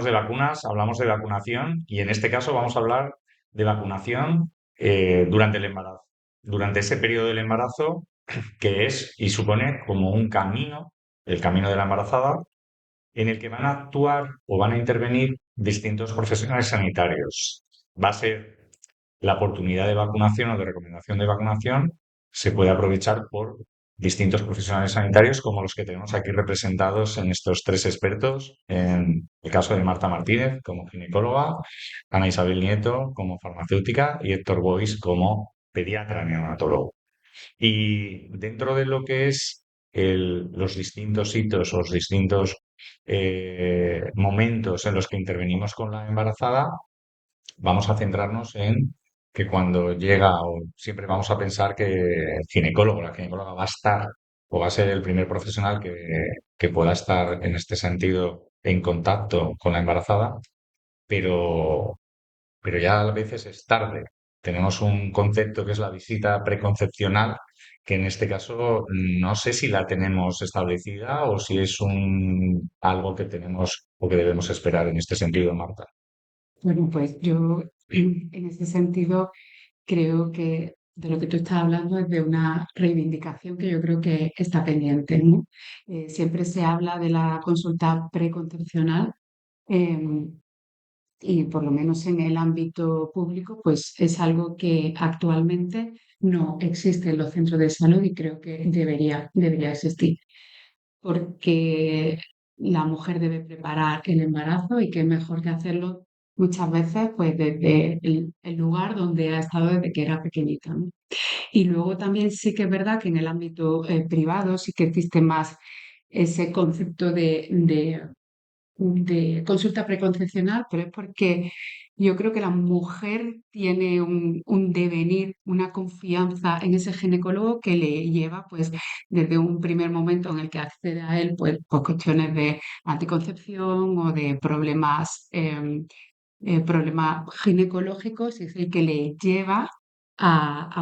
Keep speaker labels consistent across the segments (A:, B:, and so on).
A: hablamos de vacunas, hablamos de vacunación y en este caso vamos a hablar de vacunación durante el embarazo, durante ese periodo del embarazo que es y supone como un camino, el camino de la embarazada, en el que van a actuar o van a intervenir distintos profesionales sanitarios. Va a ser la oportunidad de vacunación o de recomendación de vacunación se puede aprovechar por distintos profesionales sanitarios como los que tenemos aquí representados en estos tres expertos, en el caso de Marta Martínez como ginecóloga, Ana Isabel Nieto como farmacéutica y Héctor Boix como pediatra neonatólogo. Y dentro de lo que es los distintos hitos o los distintos momentos en los que intervenimos con la embarazada, vamos a centrarnos en que cuando llega, o siempre vamos a pensar que el ginecólogo, la ginecóloga va a estar o va a ser el primer profesional que pueda estar en este sentido en contacto con la embarazada, pero, pero ya a veces es tarde. Tenemos un concepto que es la visita preconcepcional, que en este caso no sé si la tenemos establecida o si es algo que tenemos o que debemos esperar en este sentido, Marta.
B: Bueno, pues yo en ese sentido creo que de lo que tú estás hablando es de una reivindicación que yo creo que está pendiente, ¿no? Siempre se habla de la consulta preconcepcional, em, y por lo menos en el ámbito público, pues es algo que actualmente no existe en los centros de salud y creo que debería existir, porque la mujer debe preparar el embarazo y qué mejor que hacerlo muchas veces pues desde el lugar donde ha estado desde que era pequeñita, ¿no? Y luego también sí que es verdad que en el ámbito privado sí que existe más ese concepto de consulta preconcepcional, pero es porque yo creo que la mujer tiene un devenir, una confianza en ese ginecólogo que le lleva, pues, desde un primer momento en el que accede a él, pues cuestiones de anticoncepción o de problemas ginecológicos, y es el que le lleva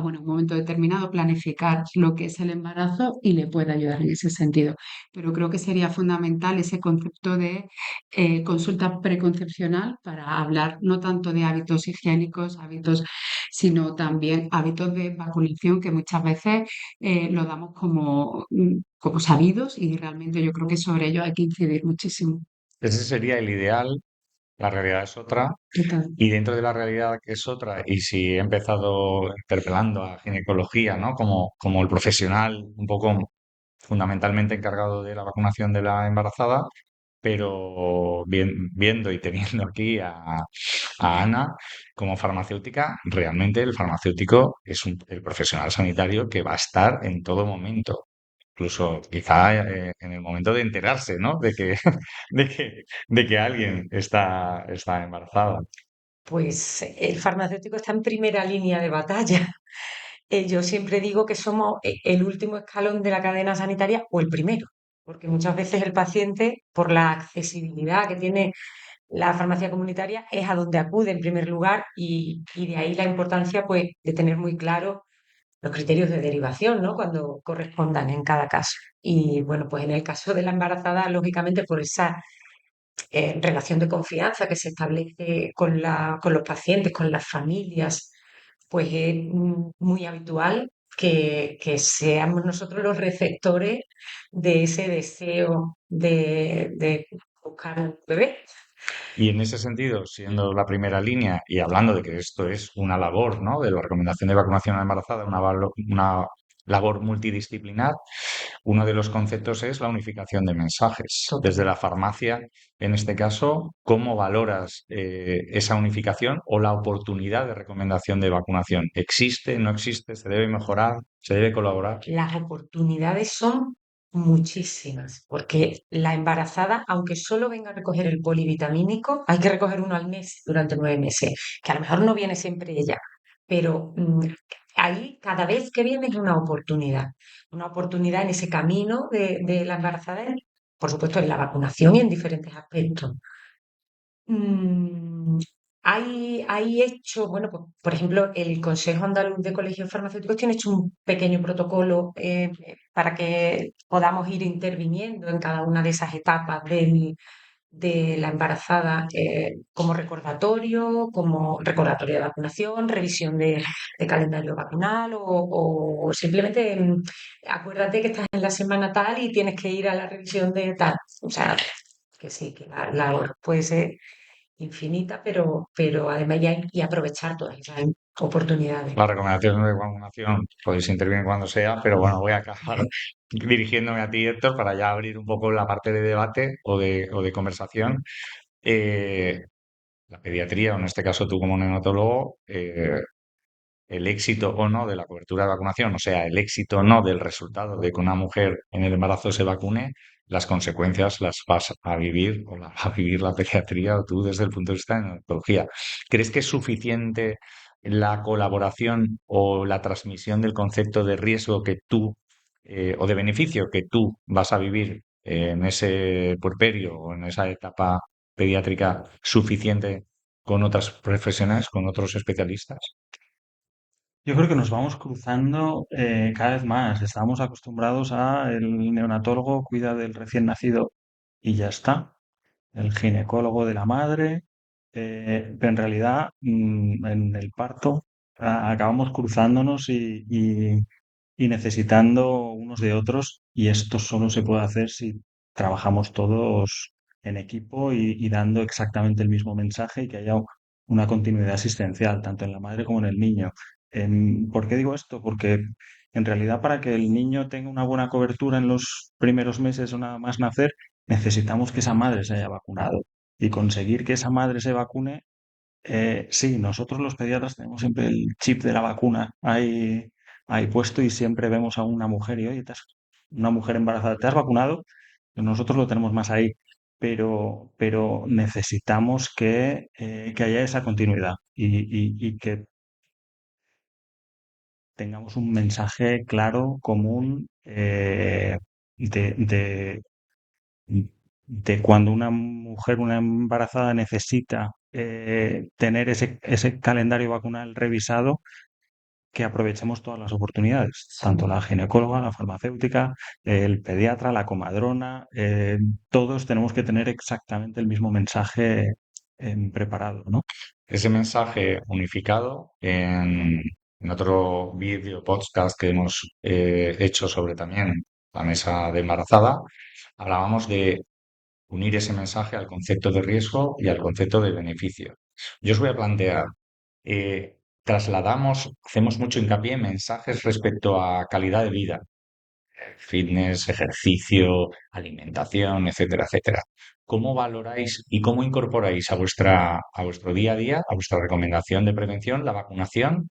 B: bueno, en un momento determinado planificar lo que es el embarazo y le puede ayudar en ese sentido. Pero creo que sería fundamental ese concepto de consulta preconcepcional para hablar no tanto de hábitos higiénicos, sino también hábitos de vacunación que muchas veces lo damos como sabidos y realmente yo creo que sobre ello hay que incidir muchísimo.
A: Ese sería el ideal, la realidad es otra,
B: Total.
A: y dentro de la realidad que es otra, y si he empezado interpelando a ginecología, ¿no? Como el profesional un poco fundamentalmente encargado de la vacunación de la embarazada, pero viendo y teniendo aquí a Ana como farmacéutica, realmente el farmacéutico es el profesional sanitario que va a estar en todo momento. Incluso quizá en el momento de enterarse, ¿no? De que alguien está embarazada.
C: Pues el farmacéutico está en primera línea de batalla. Yo siempre digo que somos el último escalón de la cadena sanitaria o el primero, porque muchas veces el paciente, por la accesibilidad que tiene la farmacia comunitaria, es a donde acude en primer lugar y de ahí la importancia pues, de tener muy claro los criterios de derivación, ¿no? Cuando correspondan en cada caso. Y bueno, pues en el caso de la embarazada, lógicamente por esa relación de confianza que se establece con los pacientes, con las familias, pues es muy habitual que seamos nosotros los receptores de ese deseo de buscar un bebé.
A: Y en ese sentido, siendo la primera línea y hablando de que esto es una labor, ¿no? De la recomendación de vacunación a la embarazada, una labor multidisciplinar, uno de los conceptos es la unificación de mensajes. Desde la
C: Totalmente.
A: farmacia, en este caso, ¿cómo valoras esa unificación o la oportunidad de recomendación de vacunación? ¿Existe? ¿No existe? ¿Se debe mejorar? ¿Se debe colaborar?
C: Las oportunidades son muchísimas, porque la embarazada, aunque solo venga a recoger el polivitamínico, hay que recoger uno al mes durante 9 meses, que a lo mejor no viene siempre ella, pero ahí cada vez que viene es una oportunidad en ese camino de la embarazada, por supuesto en la vacunación y en diferentes aspectos. Mm, hay hecho, bueno, pues, por ejemplo, el Consejo Andaluz de Colegios Farmacéuticos tiene hecho un pequeño protocolo para que podamos ir interviniendo en cada una de esas etapas de la embarazada como recordatorio de vacunación, revisión de calendario vacunal o simplemente acuérdate que estás en la semana tal y tienes que ir a la revisión de tal. O sea, que sí, que la labor puede ser infinita, pero además y aprovechar todas esas oportunidades.
A: Las recomendaciones de vacunación podéis intervenir cuando sea, pero bueno, voy a acabar dirigiéndome a ti, Héctor, para ya abrir un poco la parte de debate o de conversación. Eh, la pediatría, o en este caso tú como neonatólogo, el éxito o no de la cobertura de vacunación, o sea, el éxito o no del resultado de que una mujer en el embarazo se vacune, las consecuencias las vas a vivir o las va a vivir la pediatría o tú desde el punto de vista de neonatología. ¿Crees que es suficiente la colaboración o la transmisión del concepto de riesgo que tú o de beneficio que tú vas a vivir en ese puerperio o en esa etapa pediátrica suficiente con otras profesionales, con otros especialistas?
D: Yo creo que nos vamos cruzando cada vez más. Estamos acostumbrados a el neonatólogo cuida del recién nacido y ya está. El ginecólogo de la madre, pero en realidad en el parto acabamos cruzándonos y necesitando unos de otros y esto solo se puede hacer si trabajamos todos en equipo y dando exactamente el mismo mensaje y que haya una continuidad asistencial, tanto en la madre como en el niño. ¿Por qué digo esto? Porque en realidad para que el niño tenga una buena cobertura en los primeros meses o nada más nacer, necesitamos que esa madre se haya vacunado. Y conseguir que esa madre se vacune, sí, nosotros los pediatras tenemos siempre el chip de la vacuna ahí puesto y siempre vemos a una mujer y, oye, una mujer embarazada, ¿te has vacunado? Nosotros lo tenemos más ahí, pero necesitamos que haya esa continuidad y que tengamos un mensaje claro, común, de, de de cuando una mujer, una embarazada necesita tener ese calendario vacunal revisado, que aprovechemos todas las oportunidades, tanto la ginecóloga, la farmacéutica, el pediatra, la comadrona, todos tenemos que tener exactamente el mismo mensaje preparado, ¿no?
A: Ese mensaje unificado en otro vídeo podcast que hemos hecho sobre también la mesa de embarazada, hablábamos de unir ese mensaje al concepto de riesgo y al concepto de beneficio. Yo os voy a plantear, trasladamos, hacemos mucho hincapié en mensajes respecto a calidad de vida, fitness, ejercicio, alimentación, etcétera, etcétera. ¿Cómo valoráis y cómo incorporáis a vuestro día a día, a vuestra recomendación de prevención, la vacunación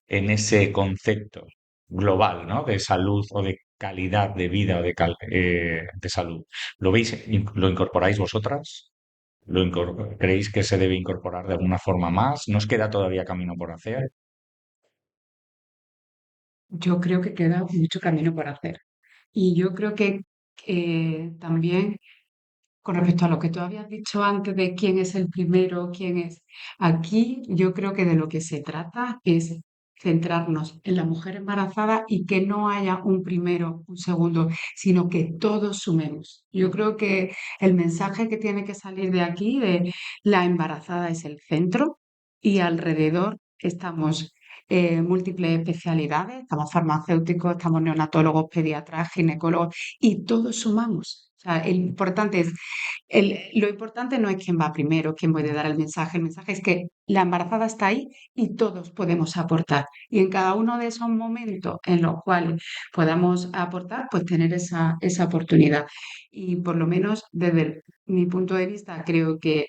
A: en ese concepto global, ¿no? De salud o de calidad de vida o de salud? ¿Lo veis, lo incorporáis vosotras? ¿Creéis que se debe incorporar de alguna forma más? ¿Nos queda todavía camino por hacer?
B: Yo creo que queda mucho camino por hacer. Y yo creo que también con respecto a lo que tú habías dicho antes de quién es el primero, quién es, aquí yo creo que de lo que se trata es centrarnos en la mujer embarazada y que no haya un primero, un segundo, sino que todos sumemos. Yo creo que el mensaje que tiene que salir de aquí, de la embarazada es el centro y alrededor estamos múltiples especialidades, estamos farmacéuticos, estamos neonatólogos, pediatras, ginecólogos y todos sumamos. O sea, lo importante no es quién va primero, quién puede dar el mensaje es que la embarazada está ahí y todos podemos aportar. Y en cada uno de esos momentos en los cuales podamos aportar, pues tener esa oportunidad. Y por lo menos desde mi punto de vista, creo que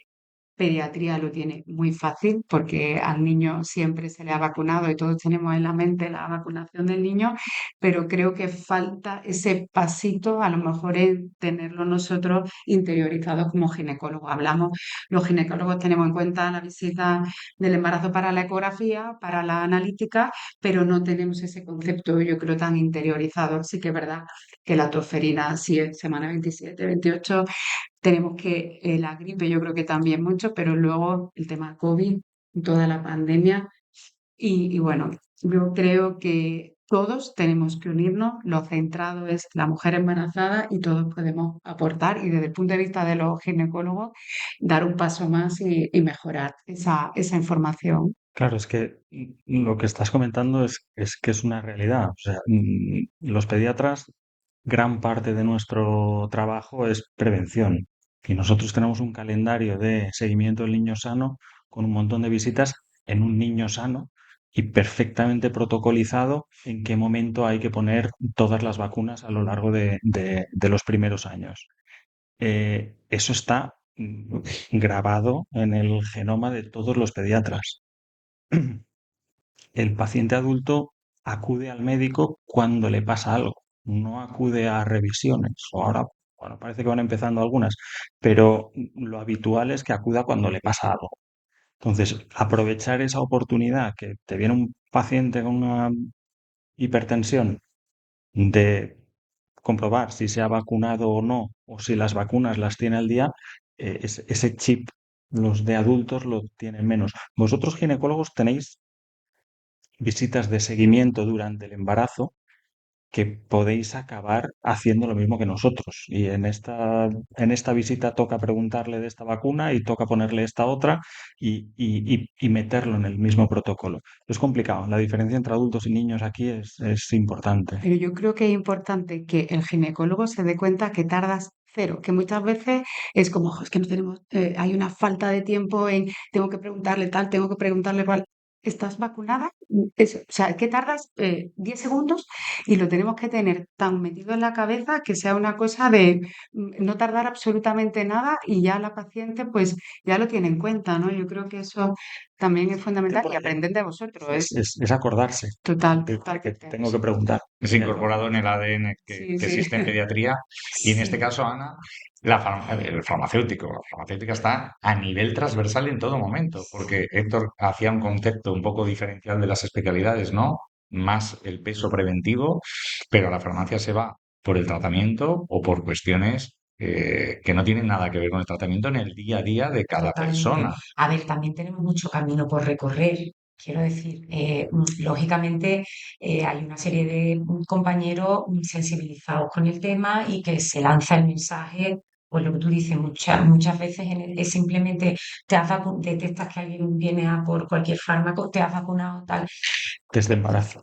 B: pediatría lo tiene muy fácil porque al niño siempre se le ha vacunado y todos tenemos en la mente la vacunación del niño, pero creo que falta ese pasito, a lo mejor en tenerlo nosotros interiorizados como ginecólogos. Hablamos, los ginecólogos tenemos en cuenta la visita del embarazo para la ecografía, para la analítica, pero no tenemos ese concepto, yo creo, tan interiorizado. Sí que es verdad que la tosferina, si es semana 27, 28, tenemos que la gripe, yo creo que también mucho, pero luego el tema COVID, toda la pandemia. Y bueno, yo creo que todos tenemos que unirnos, lo centrado es la mujer embarazada y todos podemos aportar y desde el punto de vista de los ginecólogos dar un paso más y mejorar esa información.
D: Claro, es que lo que estás comentando es que es una realidad. O sea, los pediatras, gran parte de nuestro trabajo es prevención. Y nosotros tenemos un calendario de seguimiento del niño sano con un montón de visitas en un niño sano y perfectamente protocolizado en qué momento hay que poner todas las vacunas a lo largo de los primeros años. Eso está grabado en el genoma de todos los pediatras. El paciente adulto acude al médico cuando le pasa algo, no acude a revisiones. O ahora, bueno, parece que van empezando algunas, pero lo habitual es que acuda cuando le pasa algo. Entonces, aprovechar esa oportunidad que te viene un paciente con una hipertensión de comprobar si se ha vacunado o no, o si las vacunas las tiene al día, ese chip los de adultos lo tienen menos. Vosotros ginecólogos tenéis visitas de seguimiento durante el embarazo que podéis acabar haciendo lo mismo que nosotros. Y en esta visita toca preguntarle de esta vacuna y toca ponerle esta otra y meterlo en el mismo protocolo. Es complicado. La diferencia entre adultos y niños aquí es importante.
B: Pero yo creo que es importante que el ginecólogo se dé cuenta que tardas cero, que muchas veces es como, "Jo, es que no tenemos, hay una falta de tiempo en, tengo que preguntarle tal, tengo que preguntarle cual. ¿Estás vacunada? O sea, que tardas 10 segundos y lo tenemos que tener tan metido en la cabeza que sea una cosa de no tardar absolutamente nada y ya la paciente pues ya lo tiene en cuenta, ¿no? Yo creo que eso también es fundamental y aprender de vosotros,
D: Es acordarse
B: total,
D: de que
B: totalmente.
D: tengo que preguntar.
A: Es incorporado en el ADN
B: Sí,
A: que
B: sí.
A: existe en pediatría y en este
C: Sí.
A: caso, Ana, el farmacéutico. La farmacéutica está a nivel transversal en todo momento, porque Héctor hacía un concepto un poco diferencial de las especialidades, ¿no? Más el peso preventivo, pero la farmacia se va por el tratamiento o por cuestiones que no tienen nada que ver con el tratamiento en el día a día de cada
C: Totalmente.
A: persona.
C: A ver, también tenemos mucho camino por recorrer. Quiero decir, lógicamente hay una serie de compañeros sensibilizados con el tema y que se lanza el mensaje, pues lo que tú dices, muchas veces es simplemente detectas que alguien viene a por cualquier fármaco, te has vacunado, tal.
D: Desde embarazo.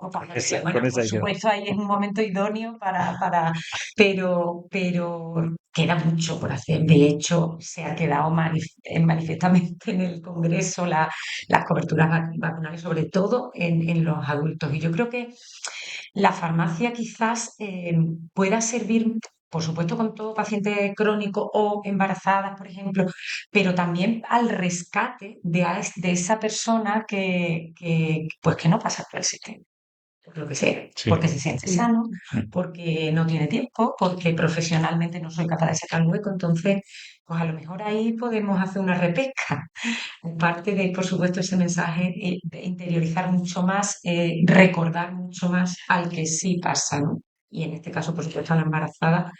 C: O cuando
D: Con
C: bueno,
D: esa
C: por
D: hay que dar.
C: supuesto, ahí es un momento idóneo pero queda mucho por hacer. De hecho, se ha quedado manifiestamente en el Congreso las coberturas vacunales, sobre todo en los adultos. Y yo creo que la farmacia quizás pueda servir, por supuesto, con todo paciente crónico o embarazadas, por ejemplo, pero también al rescate de esa persona pues, que no pasa por el sistema por lo que sea,
A: Sí.
C: porque se siente
B: Sí.
C: sano, porque no tiene tiempo, porque profesionalmente no soy capaz de sacar un hueco, entonces, pues a lo mejor ahí podemos hacer una repesca. Aparte de, por supuesto, ese mensaje, de interiorizar mucho más, recordar mucho más al que sí pasa, ¿no? Y en este caso, por supuesto, a la embarazada,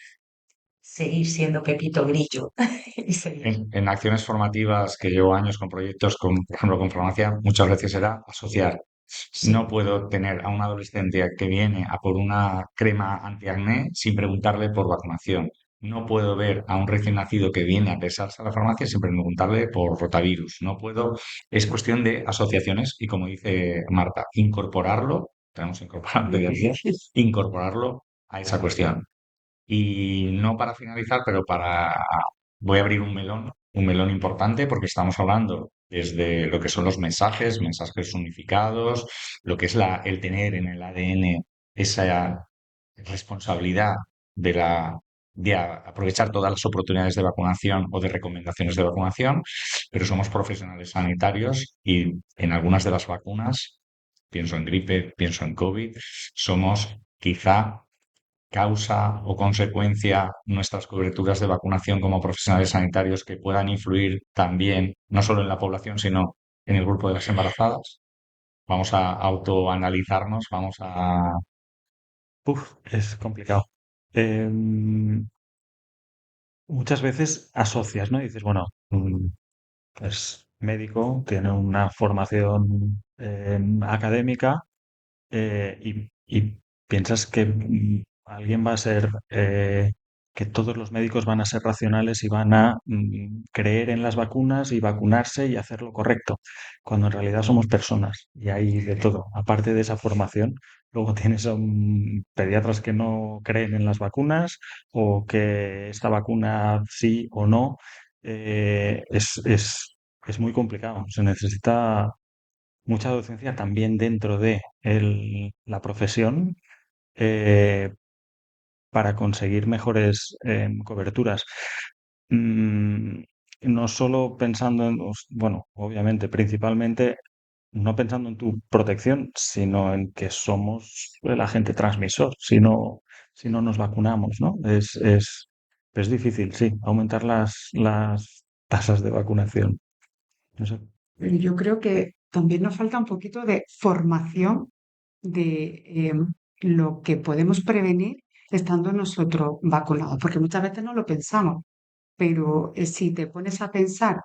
C: seguir siendo Pepito Grillo y seguir.
A: En acciones formativas que llevo años con proyectos, por ejemplo, con farmacia, muchas veces era asociar.
C: Sí,
A: No puedo tener a un adolescente que viene a por una crema antiacné sin preguntarle por vacunación. No puedo ver a un recién nacido que viene a pesarse a la farmacia sin preguntarle por rotavirus. No puedo. Es cuestión de asociaciones y, como dice Marta, incorporarlo, tenemos que incorporar en pediatría, incorporarlo a esa cuestión. Y no para finalizar, pero voy a abrir un melón importante porque estamos hablando desde lo que son los mensajes unificados, lo que es el tener en el ADN esa responsabilidad de aprovechar todas las oportunidades de vacunación o de recomendaciones de vacunación, pero somos profesionales sanitarios y en algunas de las vacunas, pienso en gripe, pienso en COVID, somos quizá causa o consecuencia nuestras coberturas de vacunación como profesionales sanitarios que puedan influir también, no solo en la población, sino en el grupo de las embarazadas? Vamos a autoanalizarnos, vamos a...
D: Es complicado. Em, Muchas veces asocias, ¿no? Y dices, bueno, es médico, tiene una formación académica, y piensas que alguien va a ser, que todos los médicos van a ser racionales y van a creer en las vacunas y vacunarse y hacer lo correcto, cuando en realidad somos personas y hay de todo. Aparte de esa formación, luego tienes a pediatras que no creen en las vacunas o que esta vacuna sí o no. Es muy complicado. Se necesita mucha docencia también dentro de la profesión, eh, para conseguir mejores coberturas. Mm, no solo pensando bueno, obviamente, principalmente no pensando en tu protección, sino en que somos el agente transmisor si no nos vacunamos, ¿no? Es difícil, sí, aumentar las tasas de vacunación. No sé.
B: Pero yo creo que también nos falta un poquito de formación de lo que podemos prevenir estando nosotros vacunados, porque muchas veces no lo pensamos, pero si te pones a pensar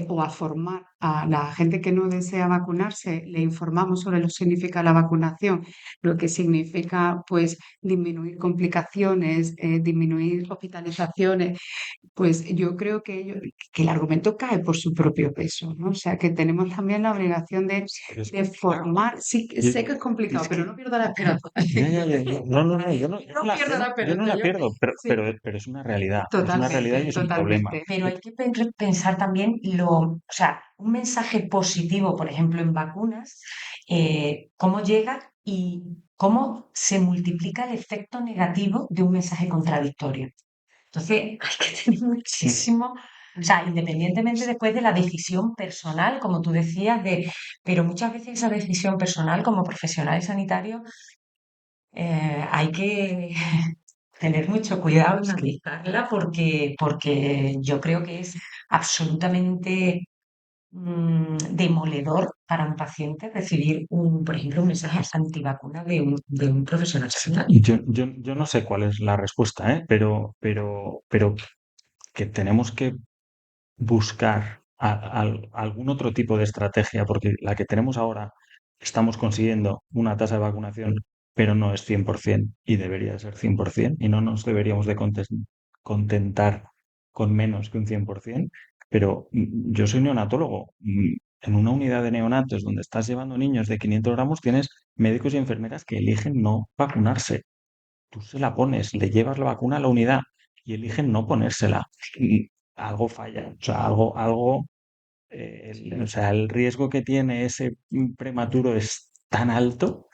B: o a formar a la gente que no desea vacunarse, le informamos sobre lo que significa la vacunación, lo que significa pues disminuir complicaciones, disminuir hospitalizaciones, pues yo creo que el argumento cae por su propio peso, ¿no? O sea, que tenemos también la obligación
D: Es
B: de formar. Sí, que
D: Yo-
B: sé que es complicado,
D: es
B: pero
D: que
B: no pierda la esperanza.
D: ya. No, no, no,
B: No pierda la
D: yo no
B: esperanza,
D: la pierdo,
B: sí,
D: pero es una realidad y es un problema.
B: totalmente.
C: Pero hay que pensar también o sea, un mensaje positivo, por ejemplo, en vacunas, cómo llega y cómo se multiplica el efecto negativo de un mensaje contradictorio. Entonces, hay que tener
D: Mm.
C: muchísimo, o sea, independientemente después de la decisión personal, como tú decías, pero muchas veces esa decisión personal como profesionales sanitarios hay que tener mucho cuidado en analizarla porque yo creo que es absolutamente demoledor para un paciente recibir por ejemplo, un mensaje antivacuna de un profesional sanitario.
D: Yo no sé cuál es la respuesta, ¿eh? Pero que tenemos que buscar algún otro tipo de estrategia, porque la que tenemos ahora estamos consiguiendo una tasa de vacunación, pero no es 100% y debería ser 100% y no nos deberíamos de contentar con menos que un 100%. Pero yo soy neonatólogo. En una unidad de neonatos donde estás llevando niños de 500 gramos, tienes médicos y enfermeras que eligen no vacunarse. Tú se la pones, le llevas la vacuna a la unidad y eligen no ponérsela. Y algo falla, o sea, o sea, el riesgo que tiene ese prematuro es tan alto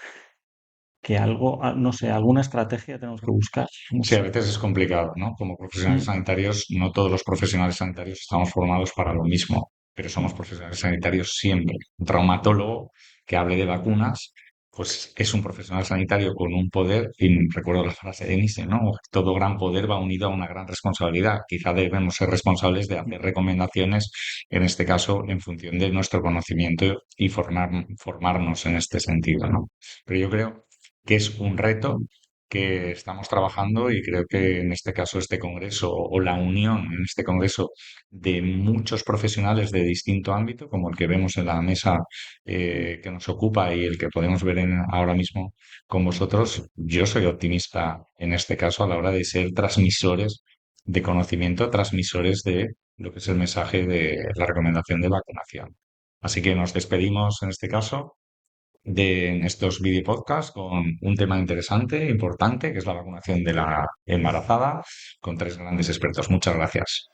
D: que algo, no sé, alguna estrategia tenemos que buscar. No
A: Sí, a
D: sé.
A: veces es complicado, ¿no? Como profesionales
D: Mm,
A: sanitarios, no todos los profesionales sanitarios estamos formados para lo mismo, pero somos
D: mm.
A: profesionales sanitarios siempre. Un traumatólogo que hable de vacunas, pues es un profesional sanitario con un poder, y recuerdo la frase de Nietzsche, ¿no? Todo gran poder va unido a una gran responsabilidad. Quizá debemos ser responsables de hacer recomendaciones, en este caso, en función de nuestro conocimiento y formarnos en este sentido, ¿no? Pero yo creo que es un reto que estamos trabajando y creo que en este caso este congreso o la unión en este congreso de muchos profesionales de distinto ámbito, como el que vemos en la mesa que nos ocupa y el que podemos ver ahora mismo con vosotros, yo soy optimista en este caso a la hora de ser transmisores de conocimiento, transmisores de lo que es el mensaje de la recomendación de vacunación. Así que nos despedimos en este caso de estos video podcasts con un tema interesante, importante, que es la vacunación de la embarazada, con tres grandes expertos. Muchas gracias.